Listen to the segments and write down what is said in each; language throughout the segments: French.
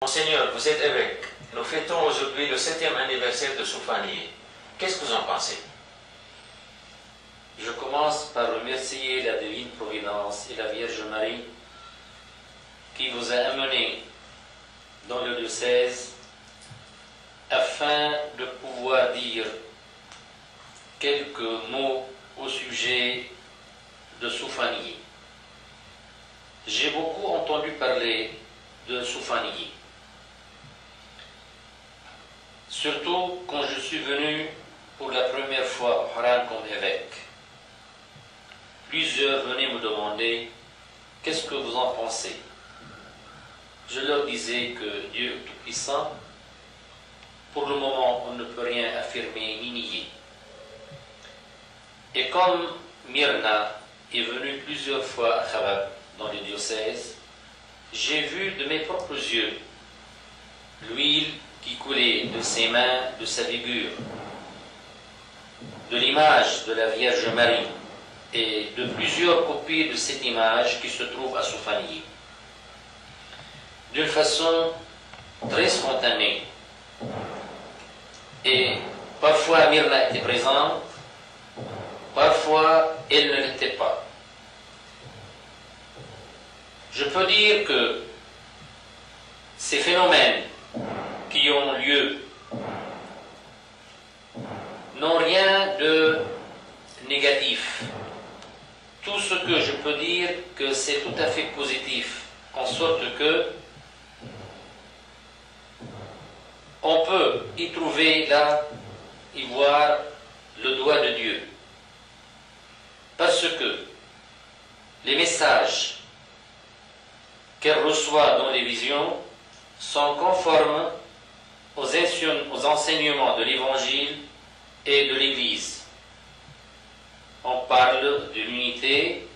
Monseigneur, vous êtes évêque. Nous fêtons aujourd'hui le 7e anniversaire de Soufanié. Qu'est-ce que vous en pensez? Je commence par remercier la Divine Providence et la Vierge Marie qui vous a amené dans le diocèse afin de pouvoir dire quelques mots au sujet de Soufanié. J'ai beaucoup entendu parler de Soufanié. Surtout quand je suis venu pour la première fois au Haram comme évêque. Plusieurs venaient me demander « Qu'est-ce que vous en pensez ?» Je leur disais que Dieu est tout-puissant. Pour le moment, on ne peut rien affirmer ni nier. Et comme Myrna est venue plusieurs fois à Khabab, dans le diocèse, j'ai vu de mes propres yeux l'huile qui coulait de ses mains, de sa figure, de l'image de la Vierge Marie et de plusieurs copies de cette image qui se trouve à Soufanié. D'une façon très spontanée. Et parfois Myrna était présente, parfois elle ne l'était pas. Je peux dire que ces phénomènes qui ont lieu n'ont rien de négatif. Tout ce que je peux dire que c'est tout à fait positif, en sorte que on peut y trouver là, y voir le doigt de Dieu. Parce que les messages qu'elle reçoit dans les visions sont conformes aux enseignements de l'Évangile et de l'Église. On parle de l'unité,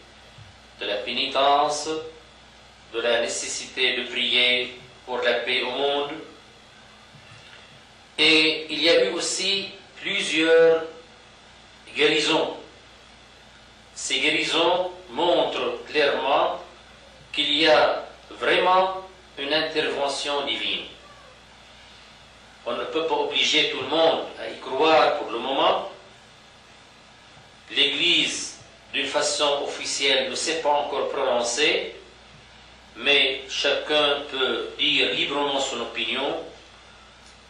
de la pénitence, de la nécessité de prier pour la paix au monde. Et il y a eu aussi plusieurs guérisons. Ces guérisons montrent clairement qu'il y a vraiment une intervention divine. On ne peut pas obliger tout le monde à y croire pour le moment. L'Église, d'une façon officielle, ne s'est pas encore prononcée, mais chacun peut dire librement son opinion.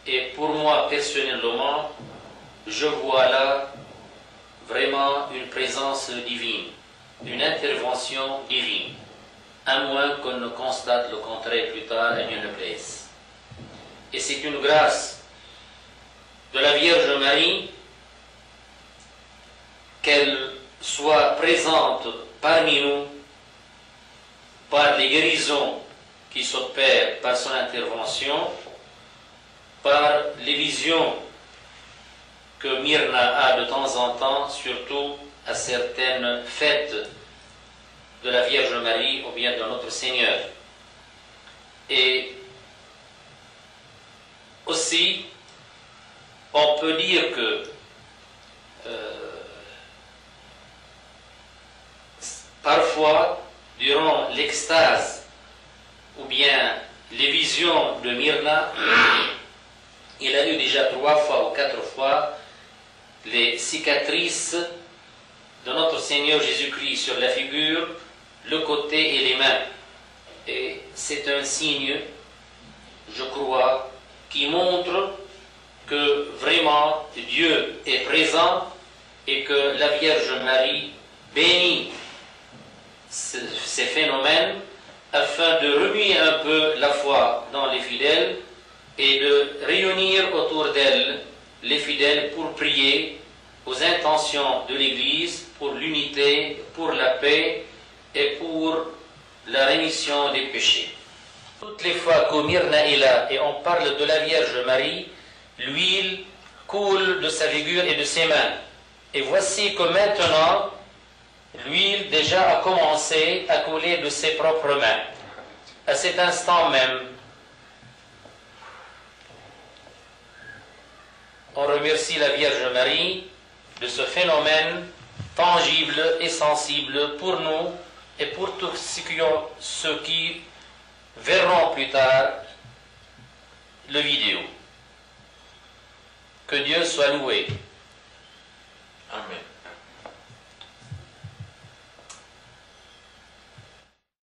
Et pour moi, personnellement, je vois là vraiment une présence divine, une intervention divine, à moins qu'on ne constate le contraire plus tard, à Dieu ne plaise. Et c'est une grâce de la Vierge Marie qu'elle soit présente parmi nous par les guérisons qui s'opèrent par son intervention, par les visions que Myrna a de temps en temps, surtout à certaines fêtes de la Vierge Marie ou bien de notre Seigneur. Et aussi, on peut dire que parfois, durant l'extase ou bien les visions de Myrna, il a eu déjà 3 fois ou 4 fois les cicatrices de notre Seigneur Jésus-Christ sur la figure, le côté et les mains. Et c'est un signe, je crois, qui montre que vraiment Dieu est présent et que la Vierge Marie bénit ces phénomènes afin de remuer un peu la foi dans les fidèles et de réunir autour d'elle les fidèles pour prier aux intentions de l'Église, pour l'unité, pour la paix et pour la rémission des péchés. Toutes les fois que Myrna est là et on parle de la Vierge Marie, l'huile coule de sa figure et de ses mains. Et voici que maintenant, l'huile déjà a commencé à couler de ses propres mains. À cet instant même, on remercie la Vierge Marie de ce phénomène tangible et sensible pour nous et pour tous ceux qui verront plus tard le vidéo. Que Dieu soit loué.